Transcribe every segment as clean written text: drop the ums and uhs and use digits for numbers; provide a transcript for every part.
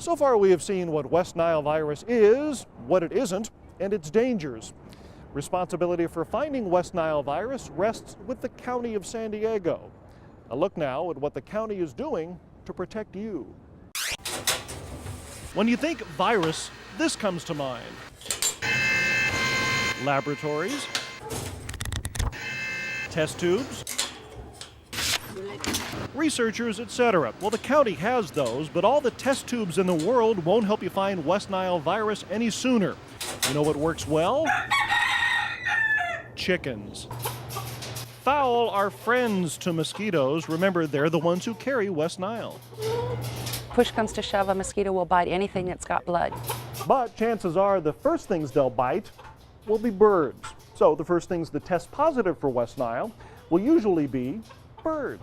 So far we have seen what West Nile virus is, what it isn't, and its dangers. Responsibility for finding West Nile virus rests with the County of San Diego. A look now at what the county is doing to protect you. When you think virus, this comes to mind. Laboratories, test tubes, researchers, etc. Well, the county has those, but all the test tubes in the world won't help you find West Nile virus any sooner. You know what works well? Chickens. Fowl are friends to mosquitoes. Remember, they're the ones who carry West Nile. Push comes to shove, a mosquito will bite anything that's got blood. But chances are the first things they'll bite will be birds. So the first things that test positive for West Nile will usually be birds.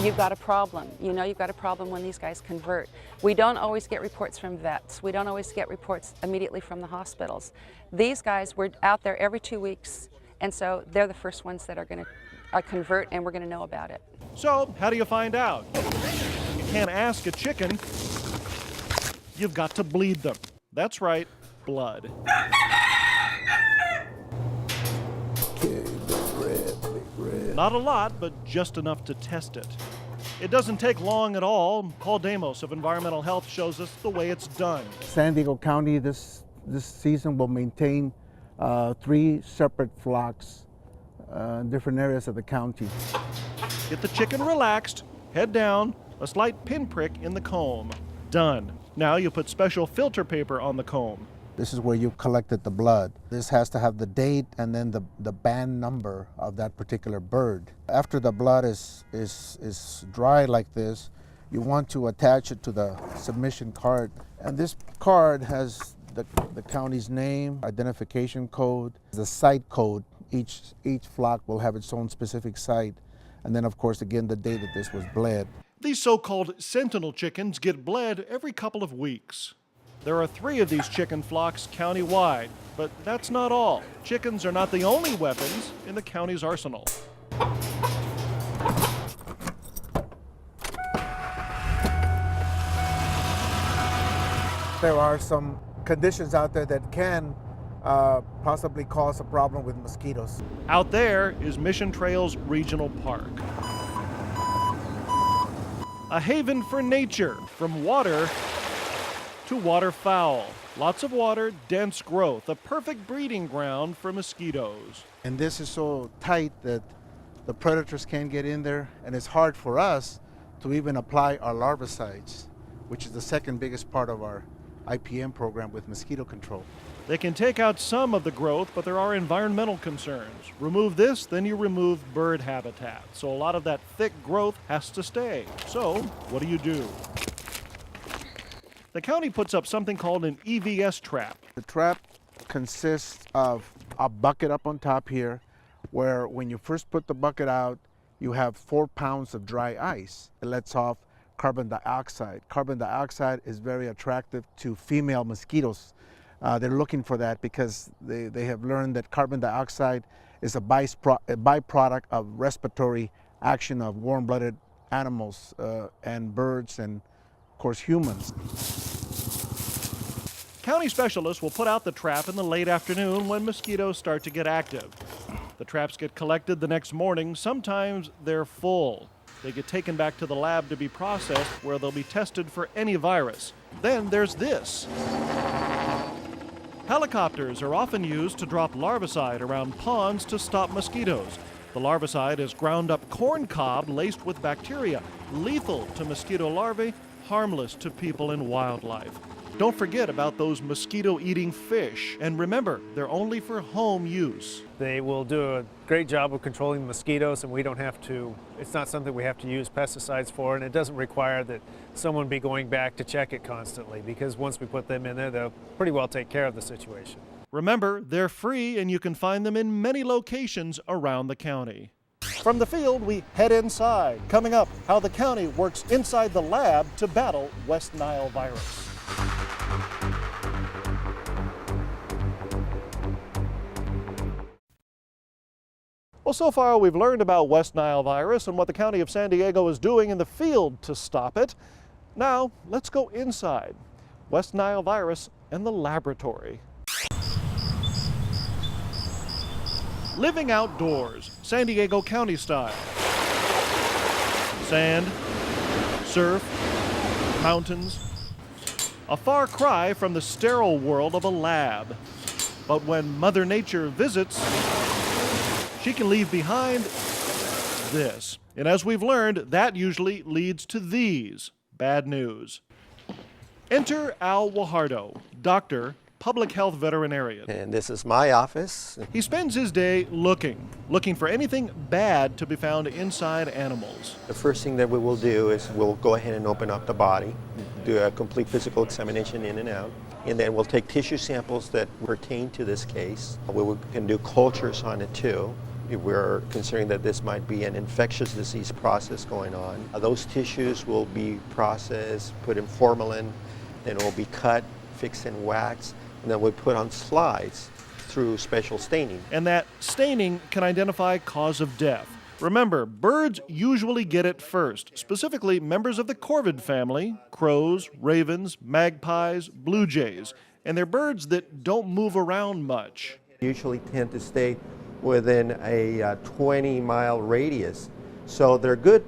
You've got a problem. You know you've got a problem when these guys convert. We don't always get reports from vets. We don't always get reports immediately from the hospitals. These guys were out there every 2 weeks, and so they're the first ones that are going to convert, and we're going to know about it. So how do you find out? You can't ask a chicken. You've got to bleed them. That's right, blood. Not a lot, but just enough to test it. It doesn't take long at all. Paul Damos of Environmental Health shows us the way it's done. San Diego County this season will maintain 3 separate flocks in different areas of the county. Get the chicken relaxed, head down, a slight pinprick in the comb. Done. Now you put special filter paper on the comb. This is where you've collected the blood. This has to have the date and then the band number of that particular bird. After the blood is dry like this, you want to attach it to the submission card. And this card has the county's name, identification code, the site code. Each flock will have its own specific site. And then, of course, again, the day that this was bled. These so-called Sentinel chickens get bled every couple of weeks. There are 3 of these chicken flocks county-wide, but that's not all. Chickens are not the only weapons in the county's arsenal. There are some conditions out there that can possibly cause a problem with mosquitoes. Out there is Mission Trails Regional Park. A haven for nature, from water to waterfowl. Lots of water, dense growth, a perfect breeding ground for mosquitoes. And this is so tight that the predators can't get in there, and it's hard for us to even apply our larvicides, which is the second biggest part of our IPM program with mosquito control. They can take out some of the growth, but there are environmental concerns. Remove this, then you remove bird habitat. So a lot of that thick growth has to stay. So what do? The county puts up something called an Evs Trap. The trap consists of a bucket up on top here, where when you first put the bucket out, you have 4 pounds of dry ice. It lets off carbon dioxide. Carbon dioxide is very attractive to female mosquitoes. They're looking for that because they have learned that carbon dioxide is a byproduct of respiratory action of warm-blooded animals and birds and, of course, humans. County specialists will put out the trap in the late afternoon when mosquitoes start to get active. The traps get collected the next morning. Sometimes they're full. They get taken back to the lab to be processed, where they'll be tested for any virus. Then there's this. Helicopters are often used to drop larvicide around ponds to stop mosquitoes. The larvicide is ground up corn cob laced with bacteria, lethal to mosquito larvae, harmless to people and wildlife. Don't forget about those mosquito-eating fish. And remember, they're only for home use. They will do a great job of controlling the mosquitoes, and we don't have to, it's not something we have to use pesticides for, and it doesn't require that someone be going back to check it constantly, because once we put them in there, they'll pretty well take care of the situation. Remember, they're free, and you can find them in many locations around the county. From the field, we head inside. Coming up, how the county works inside the lab to battle West Nile virus. Well, so far we've learned about West Nile virus and what the County of San Diego is doing in the field to stop it. Now, let's go inside. West Nile virus and the laboratory. Living outdoors, San Diego County style. Sand, surf, mountains. A far cry from the sterile world of a lab. But when Mother Nature visits, she can leave behind this. And as we've learned, that usually leads to these. Bad news. Enter Al Wahardo, doctor, public health veterinarian. And this is my office. He spends his day looking for anything bad to be found inside animals. The first thing that we will do is we'll go ahead and open up the body, do a complete physical examination in and out, and then we'll take tissue samples that pertain to this case. We can do cultures on it too. We're considering that this might be an infectious disease process going on. Those tissues will be processed, put in formalin, then it will be cut, fixed in wax, and then we put on slides through special staining. And that staining can identify cause of death. Remember, birds usually get it first, specifically members of the corvid family, crows, ravens, magpies, blue jays, and they're birds that don't move around much. Usually tend to stay within a 20-mile radius. So they're good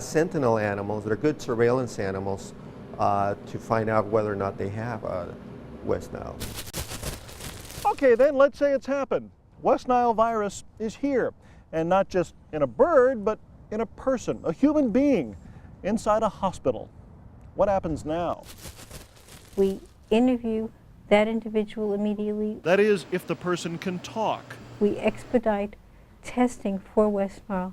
sentinel animals, they're good surveillance animals to find out whether or not they have West Nile. Okay, then let's say it's happened. West Nile virus is here, and not just in a bird, but in a person, a human being, inside a hospital. What happens now? We interview that individual immediately. That is, if the person can talk. We expedite testing for West Nile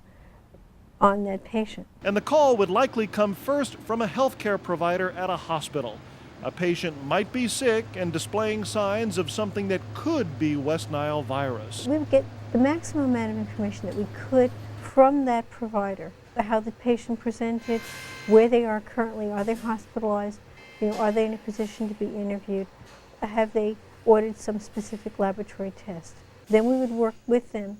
on that patient. And the call would likely come first from a healthcare provider at a hospital. A patient might be sick and displaying signs of something that could be West Nile virus. We would get the maximum amount of information that we could from that provider. How the patient presented, where they are currently, are they hospitalized, are they in a position to be interviewed, have they ordered some specific laboratory test. Then we would work with them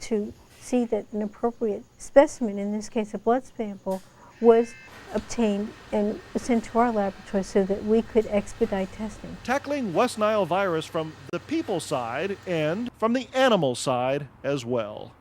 to see that an appropriate specimen, in this case a blood sample, was obtained and sent to our laboratory so that we could expedite testing. Tackling West Nile virus from the people side and from the animal side as well.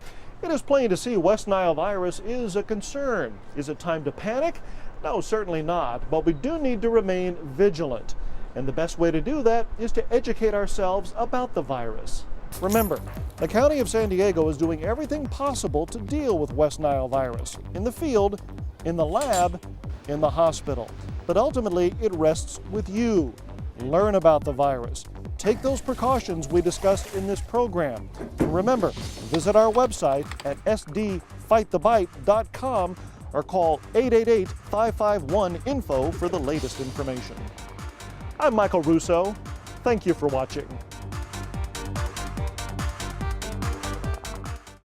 It is plain to see West Nile virus is a concern. Is it time to panic? No, certainly not, but we do need to remain vigilant. And the best way to do that is to educate ourselves about the virus. Remember, the County of San Diego is doing everything possible to deal with West Nile virus, in the field, in the lab, in the hospital. But ultimately, it rests with you. Learn about the virus. Take those precautions we discussed in this program. And remember, visit our website at sdfightthebite.com or call 888-551-INFO for the latest information. I'm Michael Russo. Thank you for watching.